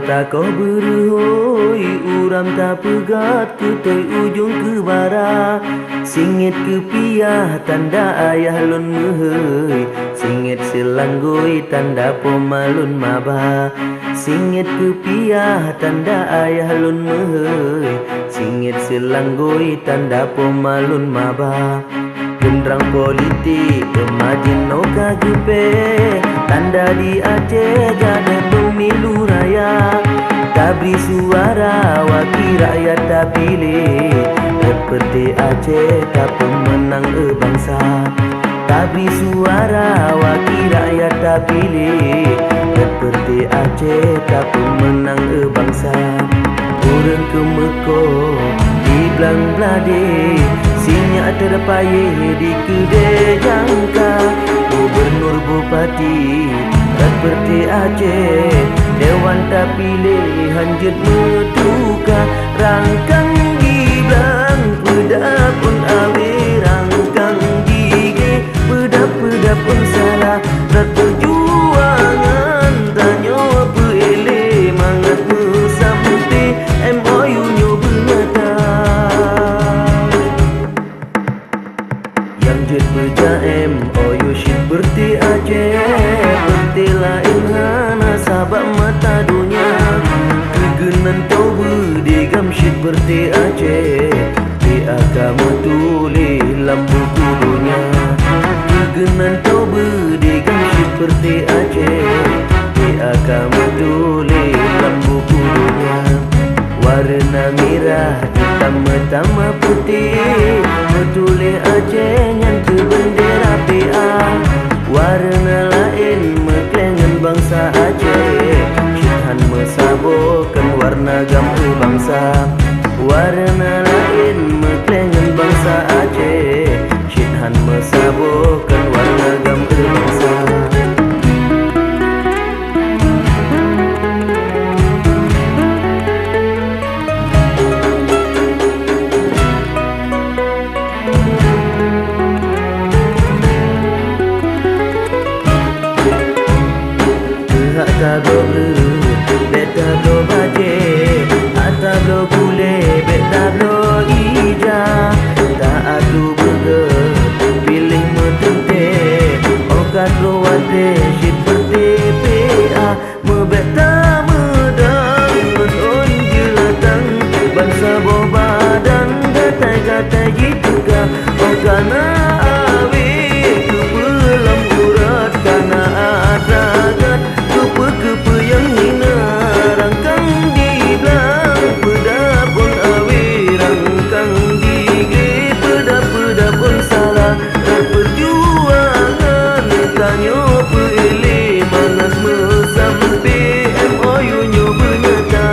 tak kau berhoi, uram tak pegat ke toi ujung ke bara. Singit ke piah tanda ayah lun mehoi, singit selanggoi tanda pomalun maba. Singit ke piah tanda ayah lun mehoi, singit selanggoi tanda pomalun maba. Gendrang politik kemajin no kagepe, tanda di Aceh jadi pemilu raya. Tak beri suara wakil rakyat tak pilih, seperti Aceh tak pemenang bangsa. Tak beri suara wakil rakyat tak pilih, seperti Aceh tak pemenang bangsa. Orang ke Mekong di belang belade, sinyak terpayah di kedai jangka. Gubernur bupati seperti Aceh, dewan tak pilih hanjut metuka. Rangkang di belang pedap pun awe, rangkang gigi pedap-pedap pun salah. Perjuangan tanya pelele, mangat sampai MOU nyo bernyata. Yang jet beja MOU syit berti Aceh, berti lain hana sabak mata dunia. Kegenan tau berdigam syit berti Aceh, di agama tulis lambu kudunya. Kegenan tau berdigam syit berti Aceh, di agama tulis lambu kudunya. Warna merah hitam putih, betulis Aceh yang ke bendera PA. Warna lain meklengan bangsa Aceh, syithan mesabokan warna gambar bangsa. Warna lain meklengan bangsa Aceh, syithan mesabokan warna gambar bangsa. Tablo blue, bet tablo baje, tablo kule, bet tablo ija. Tak adu burger, pilih metente, okat luate, syit berti PA. Mebet tak medang, menon jelatang, bangsa bobadan, gatai-gatai jituka. Okana awe, kebelam urat, kana adragat, kepe yang hina. Rangkang di belang pedap pun awe, rangkang gigi pedap-pedap pun salah. Perjuangan tanya pelele, mangat sampai MOU nyo bernyata.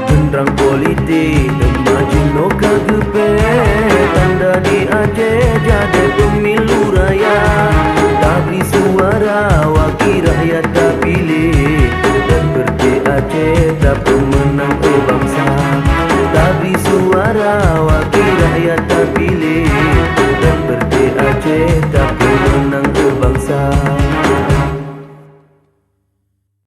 Gendrang politik maju no kagepe, tanda di Aceh jadi pemilu raya. Tak beri suara wakil rakyat tak pilih, seperti Aceh tak pemenang bangsa. Tak beri suara